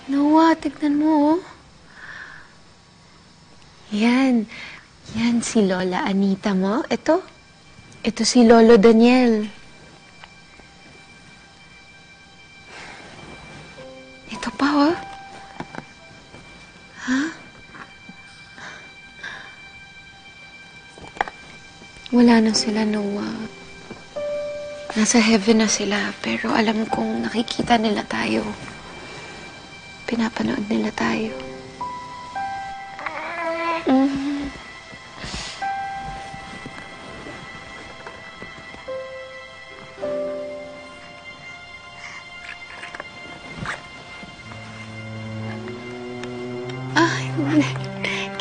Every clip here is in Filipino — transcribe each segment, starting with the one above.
Noah, tignan mo, oh. Yan. Yan si Lola Anita mo. Ito si Lolo Daniel. Ito pa, oh. Ha? Wala na sila, Noah. Nasa heaven na sila, pero alam kong nakikita nila tayo. Pinapanood nila tayo.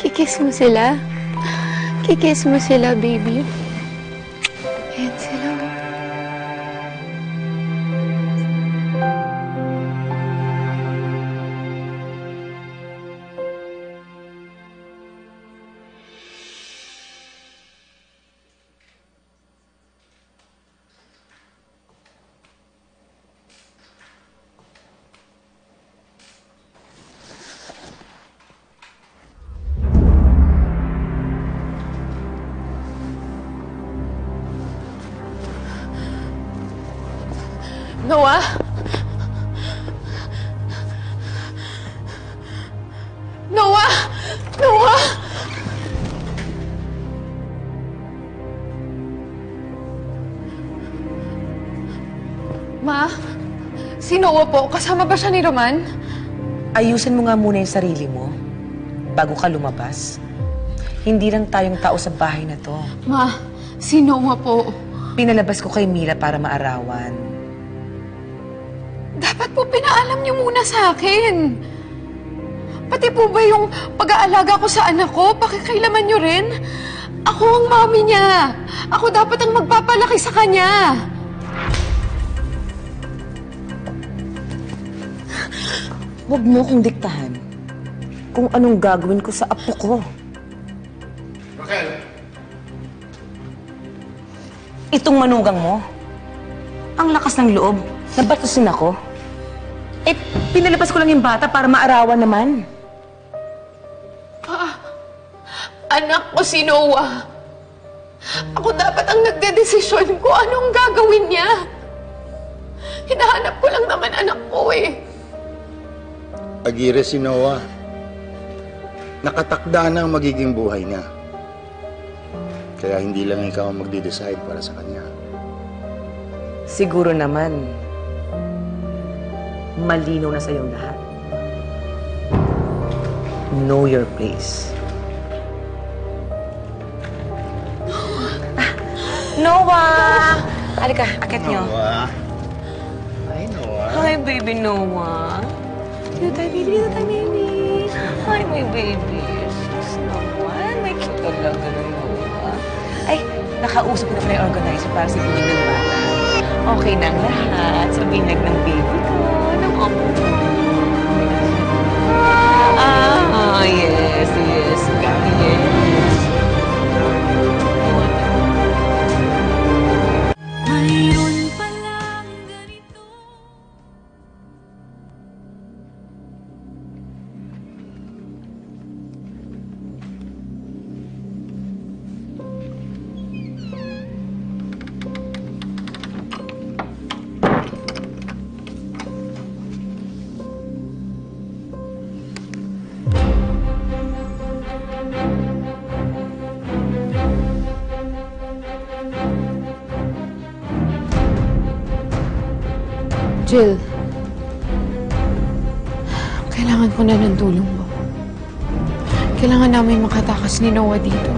Kikiss mo sila. Kikiss mo sila, baby. Ayan sila. Noah? Noah! Noah! Ma? Si Noah po. Kasama ba siya ni Roman? Ayusin mo nga muna yung sarili mo bago ka lumabas. Hindi lang tayong tao sa bahay na to. Ma, si Noah po. Pinalabas ko kay Mila para maarawan. Dapat po pinaalam niyo muna sa akin. Pati po ba yung pag-aalaga ko sa anak ko, pakikailaman niyo rin? Ako ang mami niya. Ako dapat ang magpapalaki sa kanya. Huwag mo kong diktahan kung anong gagawin ko sa apo ko. Raquel! Itong manugang mo, ang lakas ng loob, nabatusin ako. Eh, pinalabas ko lang yung bata para maarawan naman. Anak ko si Noah. Ako dapat ang nagdedesisyon kung anong gagawin niya. Hinahanap ko lang naman anak ko eh. Aguirre si Noah. Nakatakda na ang magiging buhay niya. Kaya hindi lang ikaw ang magde-decide para sa kanya. Siguro naman, malinaw na sa'yo lahat. Know your place. Noah! Halika, akit niyo. Noah. Hi, Noah. Hi, baby Noah. Dito tayo, baby. Dito tayo, baby. Hi, my baby. Sus naman. May cute talaga ng Noah. Ay, nakausap ko na pala yung organizer para sa binyag ng bata. Okay na ang lahat sa binyag ng baby ko, ng amo ko. Yes, yes. Yes. Mayroon palang ganito. Jill, kailangan ko na ng tulong mo. Kailangan namin makatakas ni Noah dito.